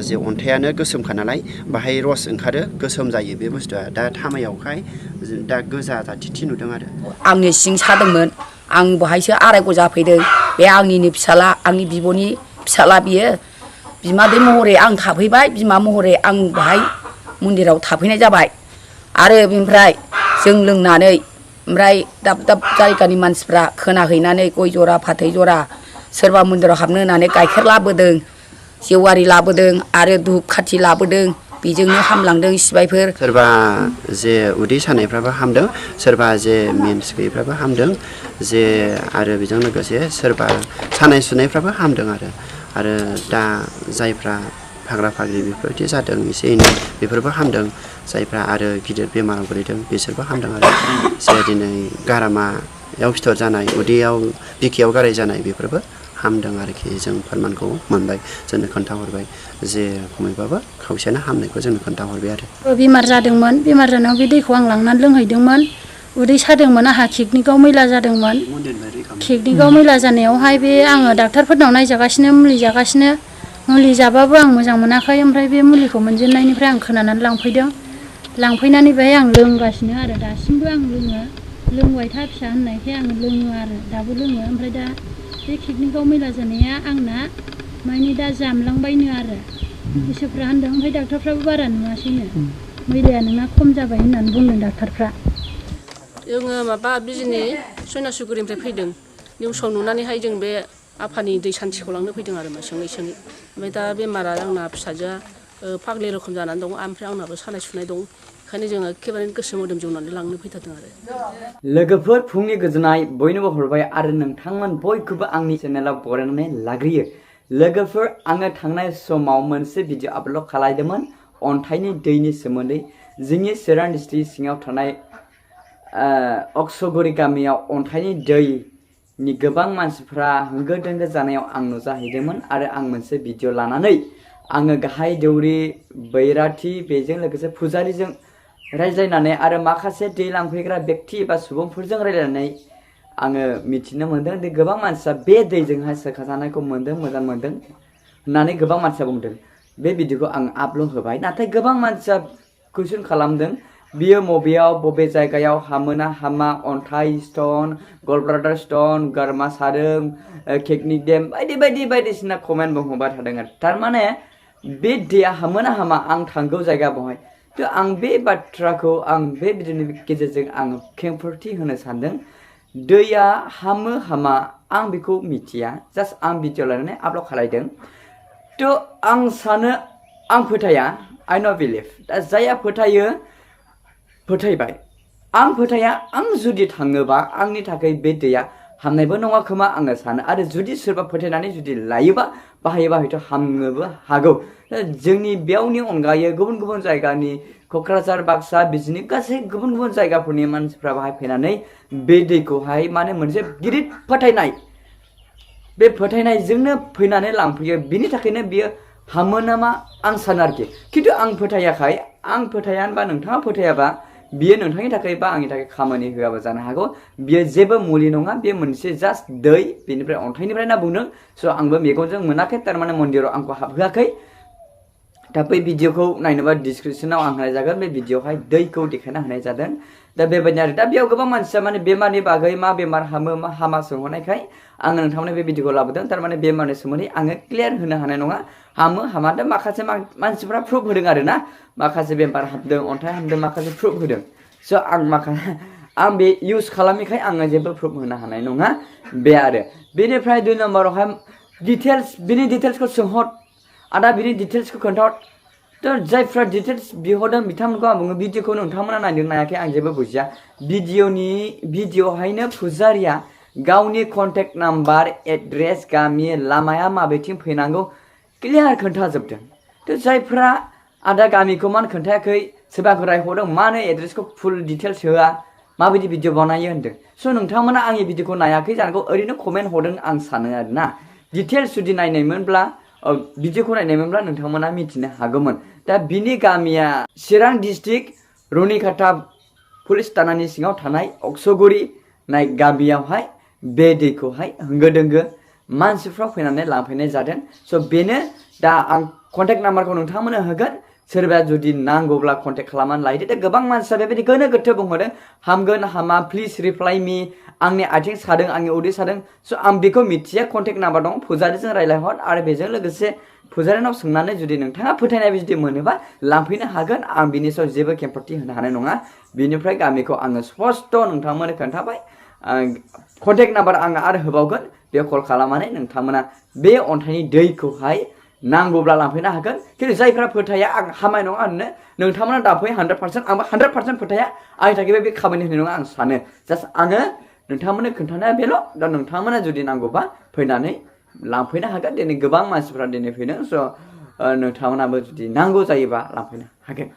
जे अन्थायानो गोसोमखा नालाय बाहाय रस ओंखारो गोसोम जायो बे बुस्थुआ दा थामायावहाय दा गोजा जाथिथि नुदों आरो आंनि सिं सादोंमोन आं बहायसो आरायग' जाफैदों बे आंनिनो फिसाला आंनि बिब'नि फिसाला बियो बिमादै महरै आं थाफैबाय बिमा महरै आं बाहाय मन्दिराव थाफैनाय जाबाय आरो बेनिफ्राय जों लोंनानै ओमफ्राय दाब दाब जायगानि मानसिफ्रा खोनाहैनानै गय जरा फाथै जरा सोरबा मन्दिराव हाबनो होनानै गाइखेर लाबोदों जेवारि लाबोदों आरो धुप खाथि लाबोदों बेजोंनो हामलांदों सिबायफोर सोरबा जे उदै सानायफ्राबो हामदों सोरबा जे मेन्स गैयैफ्राबो हामदों जे आरो बेजों लोगोसे सोरबा सानाय सुनायफ्राबो हामदों आरो दा जायफ्रा फाग्ला फाग्लि बेफोरबायदि जादों एसे एनै बेफोरबो हामदों जायफ्रा आरो गिदिर बेमाराव गोलैदों बिसोरबो हामदों आरो जे दिनै गारामायाव फिथर जानाय उदैयाव बिखायाव गाराय जानाय बेफोरबो हामदों आरोखि जों फोरमानखौ मोनबाय जोंनो खोन्थाहरबाय जे खमैबाबो खावसेयानो हामनायखौ जोंनो खोन्थाहरबाय आरो बेमार जादोंमोन बेमार जानायाव बे दैखौ आं लांनानै लोंहैदोंमोन उदै सादोंमोन आंहा किडनिकआव मैला जादोंमोन किडनिकआव मैला जानायावहाय बे आङो डाक्टारफोरनाव नायजागासिनो मुलि जागासिनो मुलि जाबाबो आं मोजां मोनाखै ओमफ्राय बे मुलिखौ मोनजेननायनिफ्राय आं खोनानानै लांफैदों लांफैनानै बेहाय आं लोंगासिनो आरो दासिमबो आं लोंबाय था फिसा होननायखाय आं लोङो आरो दाबो लोङो ओमफ्राय दा बे किडनिकआव मैला जानाया आंना माने दा जामलांबायनो आरो बिसोरफ्रा होनदों ओमफ्राय डाक्टारफ्राबो बारा नुवासैनो मैलाया नोंना खम जाबाय होननानै बुंदों डाक्टारफ्रा जोङो माबा बिजनि सयनासुगुरिनिफ्राय फैदों निउसाव नुनानैहाय जों बे आफानि दै सान्थिखौ लांनो फैदों आरो सोङै सोङै ओमफ्राय दा बेमारा आंना फिसाजोआ फाग्लि रोखोम जानानै दं ओमफ्राय आंनाबो सानाय सुनाय दं ओंखायनो जोङो एखेबारे गोसो मोदोम जौनानै लांनो फैथारदों आरो लोगोफोर फुंनि गोजोननाय बयनोबो हरबाय आरो नोंथांमोन बयखौबो आंनि चेनेलाव बरायनानै लाग्रोयो लोगोफोर आङो थांनाय समाव मोनसे भिडिअ आपल'ड खालामदोंमोन अन्थाइनि दैनि सोमोन्दै जोंनि चिरां डिस्ट्रिक्ट सिङाव थानाय अक्सगुरि गामियाव अन्थाइनि दैनि गोबां मानसिफ्रा होंगो दोंगो जानायाव आं नुजाहैदोंमोन आरो आं मोनसे भिडिअ लानानै आङो गाहाय दौरि बैराथि बेजों लोगोसे फुजारिजों रायज्लायनानै आरो माखासे दै लांफैग्रा व्यक्ति एबा सुबुंफोरजों रायज्लायनानै आङो मिथिनो मोनदों दि गोबां मानसिया बे दैजोंहाय सोखाजानायखौ मोनदों मोजां मोनदों होननानै गोबां मानसिया बुंदों बे भिडिअखौ आं आपल'ड होबाय नाथाय गोबां मानसिया कुइसन खालामदों बियो मबेयाव बबे जायगायाव हामोना हामा अन्थाइ स्टन गलब्लाडार स्टन गारमा सादों किडनि डेम बायदि बायदि बायदिसिना कमेन्ट बुंहरबाय थादों आरो थारमाने बे दैया हामोना हामा आं थांगौ जायगा बहाय तो आं बे बाथ्राखौ आं बे भिडिअनि गेजेरजों आं खेंफोरथि होनो सानदों दैया हामो हामा आं बेखौ मिथिया जास्ट आं भिडिअ लानानै आपल'ड खालामदों तो आं सानो आं फोथाया आइ नो बिलिभ दा जायहा फोथायो फोथायबाय आं फोथाया आं जुदि थाङोबा आंनि थाखाय बे दैया हामनायबो नङा खोमा आङो सानो आरो जुदि सोरबा फोथायनानै जुदि लायोबा बाहायोबा हयथ' हामनोबो हागौ जोंनि बेयावनि अनगायै गुबुन गुबुन जायगानि क'क्राझार बाक्सा बिजनि गासै गुबुन गुबुन जायगाफोरनि मानसिफ्रा बाहाय फैनानै बे दैखौहाय माने मोनसे गिदिर फोथायनाय बे फोथायनायजोंनो फैनानै लांफैयो बिनि थाखायनो बियो हामो नामा आं सानो आरोखि खिन्थु आं फोथायाखै आं फोथाया होनबा नोंथाङा फोथायाबा बियो नोंथांनि थाखाय बा आंनि थाखाय खामानि होआबो जानो हागौ बियो जेबो मुलि नङा बेयो मोनसे जास्ट दै बेनिफ्राय अन्थाइनिफ्राय ना बुंदों स' आंबो मेगनजों मोनाखै थारमाने मन्दिराव आंखौ हाबहोआखै दा बै भिडिअखौ नायनोबा डिसक्रिपसनाव आं होनाय जागोन बे भिडिअआवहाय दैखौ देखायना होनाय जादों दा बेबायदि आरो दा बेयाव गोबां मानसिया माने बेमारनि बागै मा बेमार हामो मा हामा सोंहरनायखाय आङो नोंथांमोननो बे भिडिअखौ लाबोदों थारमाने बेमारनि सोमोन्दै आङो क्लियार होनो हानाय नङा हामो हामा दा माखासे मानसिफ्रा प्रुफ होदों आरो ना माखासे बेमार हामदों अन्थाइ हामदों माखासे प्रुफ होदों स' आं बे इउज खालामिखाय आङो जेबो प्रुफ होनो हानाय नङा बे आरो बेनिफ्राय 2 नम्बरावहाय डिटेल्स बिनि डिटेल्सखौ सोंहर आदा बिनि डिटेल्सखौ खोन्थाहर तो जायफ्रा डिटेल्स बिहरदों बिथांमोनखौ आं बुङो भिडिअखौ नोंथांमोना नायदों नायाखै आं जेबो बुजिया भिडिअहायनो फुजारिया गावनि कन्टेक्ट नाम्बार एड्रेस गामि लामाया माबेथिं फैनांगौ क्लियार खोन्थाजोबदों तो जायफ्रा आदा गामिखौ मानो खोन्थायाखै सोरबाखौ रायहरदों मानो एड्रेसखौ फुल डिटेल्स होआ माबायदि भिडिअ बानायो होनदों स' नोंथांमोना आंनि भिडिअखौ नायाखै जानांगौ ओरैनो कमेन्ट हरदों आं सानो आरोना डिटेल्स जुदि नायनायमोनब्ला भिडिअखौ नायनायमोनब्ला नोंथांमोना मिथिनो हागौमोन दा बिनि गामिया चिरां डिस्ट्रिक्ट रुनिकाटा पुलिस थानानि सिङाव थानाय अक्सगुरि नाय गामियावहाय बे दैखौहाय होंगो दोंगो मानसिफ्रा फैनानै लांफैनाय जादों स' बेनो दा आं कन्टेक्ट नाम्बारखौ नोंथांमोननो होगोन सोरबाया जुदि नांगौब्ला कन्टेक्ट खालामनानै लायदो दा गोबां मानसिया बेबायदि गोनो गोथो बुंहरदों हामगोन हामा प्लिज रिप्लाइ मी आंनि आथिं सादों आंनि उदै सादों स' आं बेखौ मिथिया कन्टेक्ट नाम्बार दं फुजारिजों रायज्लायहर आरो बेजों लोगोसे फुजारिनाव सोंनानै जुदि नोंथाङा फोथायनाय जुदि मोनोबा लांफैनो हागोन आं बिनि सायाव जेबो केम्पथि होनो हानाय नङा बिनिफ्राय गामिखौ आङो स्पस्ट' नोंथांमोननो खोन्थाबाय कन्टेक्ट नाम्बार आङो आरो होबावगोन बे कल खालामनानै नोंथांमोना बे अन्थाइनि दैखौहाय नांगौब्ला लांफैनो हागोन खिन्थु जायफ्रा फोथाया आं हामाय नङा होननो नोंथांमोना दाफै 100% आंबो 100% फोथाया आंनि थाखाय बे खामानि होनाय नङा आं सानो जास्ट आङो नोंथांमोननो खोन्थानाया बेल' दा नोंथांमोना जुदि नांगौबा फैनानै लांफैनो हागोन दिनै गोबां मानसिफ्रा दिनै फैदों स' नोंथांमोनाबो जुदि नांगौ जायोबा लांफैनो हागोन